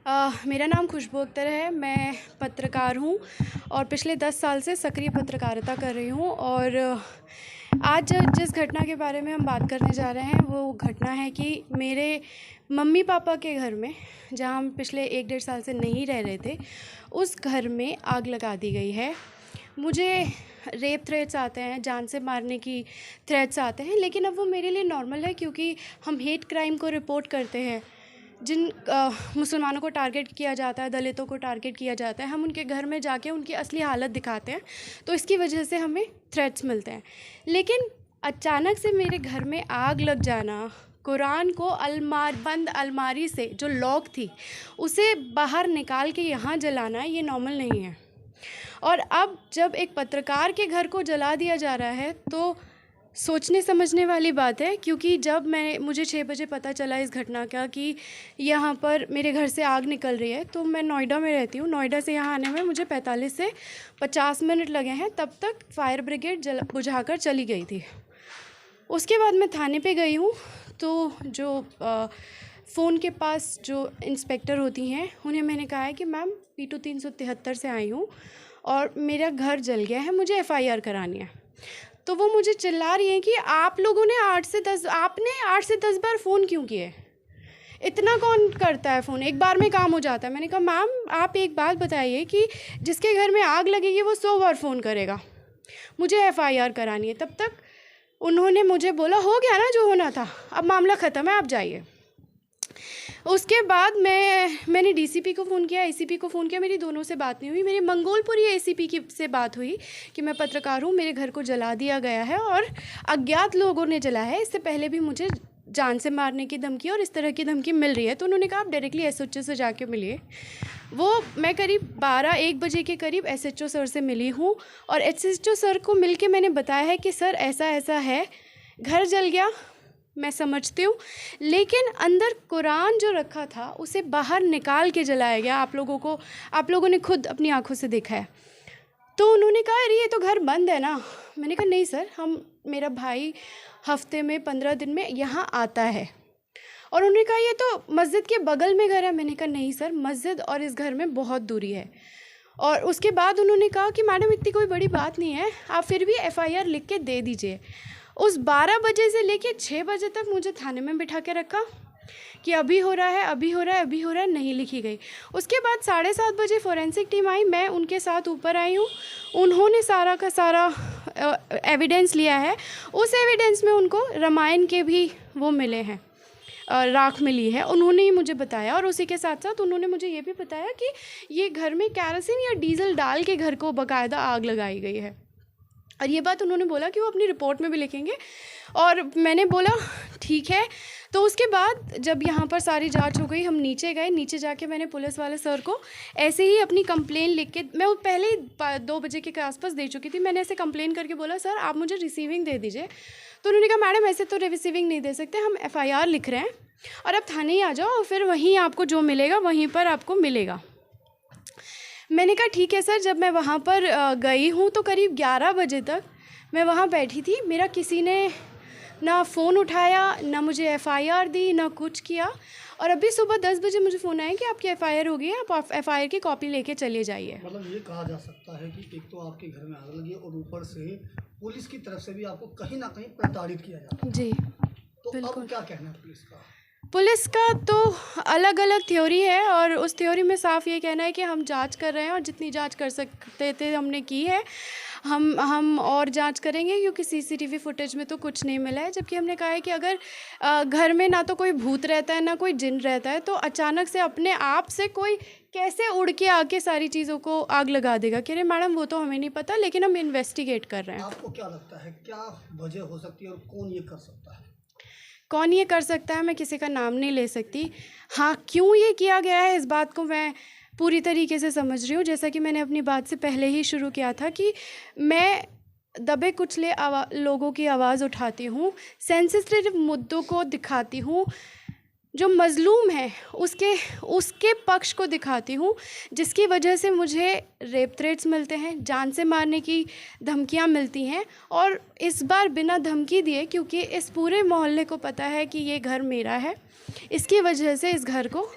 मेरा नाम खुशबू अख्तर है। मैं पत्रकार हूँ और पिछले 10 साल से सक्रिय पत्रकारिता कर रही हूँ। और आज जिस घटना के बारे में हम बात करने जा रहे हैं वो घटना है कि मेरे मम्मी पापा के घर में, जहाँ हम पिछले 1-1.5 साल से नहीं रह रहे थे, उस घर में आग लगा दी गई है। मुझे रेप थ्रेट्स आते हैं, जान से मारने की थ्रेट्स आते हैं, लेकिन अब वो मेरे लिए नॉर्मल है क्योंकि हम हेट क्राइम को रिपोर्ट करते हैं। जिन मुसलमानों को टारगेट किया जाता है, दलितों को टारगेट किया जाता है, हम उनके घर में जाके उनकी असली हालत दिखाते हैं, तो इसकी वजह से हमें थ्रेट्स मिलते हैं। लेकिन अचानक से मेरे घर में आग लग जाना, कुरान को बंद अलमारी से जो लॉक थी उसे बाहर निकाल के यहाँ जलाना, ये नॉर्मल नहीं है। और अब जब एक पत्रकार के घर को जला दिया जा रहा है तो सोचने समझने वाली बात है, क्योंकि जब मुझे 6 बजे पता चला इस घटना का कि यहाँ पर मेरे घर से आग निकल रही है, तो मैं नोएडा में रहती हूँ। नोएडा से यहाँ आने में मुझे 45 से 50 मिनट लगे हैं। तब तक फायर ब्रिगेड बुझाकर चली गई थी। उसके बाद मैं थाने पे गई हूँ, तो जो फ़ोन के पास जो इंस्पेक्टर होती हैं उन्हें मैंने कहा है कि मैम P2 373 से आई हूँ और मेरा घर जल गया है, मुझे FIR करानी है। तो वो मुझे चिल्ला रही हैं कि आप लोगों ने 8 से 10 बार फ़ोन क्यों किए? इतना कौन करता है फ़ोन? एक बार में काम हो जाता है। मैंने कहा मैम आप एक बात बताइए कि जिसके घर में आग लगेगी वो 100 बार फ़ोन करेगा, मुझे FIR करानी है। तब तक उन्होंने मुझे बोला हो गया ना जो होना था, अब मामला ख़त्म है, आप जाइए। उसके बाद मैंने DCP को फ़ोन किया, ACP को फ़ोन किया, मेरी दोनों से बात नहीं हुई। मेरी मंगोलपुरी ACP से बात हुई कि मैं पत्रकार हूँ, मेरे घर को जला दिया गया है और अज्ञात लोगों ने जला है। इससे पहले भी मुझे जान से मारने की धमकी और इस तरह की धमकी मिल रही है। तो उन्होंने कहा आप डायरेक्टली SHO से जाके मिलिए। मैं करीब 12-1 बजे के करीब SHO सर से मिली हूँ और SHO सर को मिल के मैंने बताया है कि सर ऐसा ऐसा है, घर जल गया, मैं समझती हूँ, लेकिन अंदर कुरान जो रखा था उसे बाहर निकाल के जलाया गया। आप लोगों ने खुद अपनी आंखों से देखा है। तो उन्होंने कहा अरे ये तो घर बंद है ना। मैंने कहा नहीं सर, मेरा भाई हफ्ते में 15 दिन में यहाँ आता है। और उन्होंने कहा ये तो मस्जिद के बगल में घर है। मैंने कहा नहीं सर, मस्जिद और इस घर में बहुत दूरी है। और उसके बाद उन्होंने कहा कि मैडम इतनी कोई बड़ी बात नहीं है, आप फिर भी FIR लिख के दे दीजिए। उस 12 बजे से लेके 6 बजे तक मुझे थाने में बिठा के रखा कि अभी हो रहा है, अभी हो रहा है, अभी हो रहा है, नहीं लिखी गई। उसके बाद 7:30 बजे फॉरेंसिक टीम आई, मैं उनके साथ ऊपर आई हूँ। उन्होंने सारा का सारा एविडेंस लिया है। उस एविडेंस में उनको रामायण के भी वो मिले हैं, राख मिली है, उन्होंने ही मुझे बताया। और उसी के साथ साथ उन्होंने मुझे ये भी बताया कि ये घर में कैरोसिन या डीजल डाल के घर को बाकायदा आग लगाई गई है। और ये बात उन्होंने बोला कि वो अपनी रिपोर्ट में भी लिखेंगे। और मैंने बोला ठीक है। तो उसके बाद जब यहाँ पर सारी जांच हो गई, हम नीचे गए। नीचे जाके मैंने पुलिस वाले सर को ऐसे ही अपनी कंप्लेन लिख के, मैं पहले ही 2 बजे के आसपास दे चुकी थी, मैंने ऐसे कंप्लेन करके बोला सर आप मुझे रिसीविंग दे दीजिए। तो उन्होंने कहा मैडम ऐसे तो रिसीविंग नहीं दे सकते, हम FIR लिख रहे हैं और आप थाने ही आ जाओ और फिर वहीं आपको जो मिलेगा वहीं पर आपको मिलेगा। मैंने कहा ठीक है सर। जब मैं वहाँ पर गई हूँ तो करीब 11 बजे तक मैं वहाँ बैठी थी। मेरा किसी ने ना फ़ोन उठाया, ना मुझे FIR दी, ना कुछ किया। और अभी सुबह 10 बजे मुझे फ़ोन आया कि आपकी FIR हो गई है, आप FIR की कॉपी लेके चले जाइए। मतलब ये कहा जा सकता है कि एक तो आपके घर में आग लगी और ऊपर से पुलिस की तरफ से भी आपको कहीं ना कहीं प्रताड़ित किया जाता है। जी तो बिल्कुल। अब क्या कहना है पुलिस का? पुलिस का तो अलग अलग थ्योरी है और उस थ्योरी में साफ ये कहना है कि हम जांच कर रहे हैं और जितनी जांच कर सकते थे हमने की है। हम और जांच करेंगे क्योंकि CCTV फुटेज में तो कुछ नहीं मिला है। जबकि हमने कहा है कि अगर घर में ना तो कोई भूत रहता है ना कोई जिन रहता है, तो अचानक से अपने आप से कोई कैसे उड़ के आके सारी चीज़ों को आग लगा देगा? कह रहे मैडम वो तो हमें नहीं पता, लेकिन हम इन्वेस्टिगेट कर रहे हैं। आपको क्या लगता है क्या वजह हो सकती है और कौन ये कर सकता है? कौन ये कर सकता है, मैं किसी का नाम नहीं ले सकती। हाँ, क्यों ये किया गया है इस बात को मैं पूरी तरीके से समझ रही हूँ। जैसा कि मैंने अपनी बात से पहले ही शुरू किया था कि मैं दबे कुचले लोगों की आवाज़ उठाती हूँ, सेंसिटिव मुद्दों को दिखाती हूँ, जो मज़लूम है उसके पक्ष को दिखाती हूँ, जिसकी वजह से मुझे रेप थ्रेट्स मिलते हैं, जान से मारने की धमकियाँ मिलती हैं। और इस बार बिना धमकी दिए, क्योंकि इस पूरे मोहल्ले को पता है कि ये घर मेरा है, इसकी वजह से इस घर को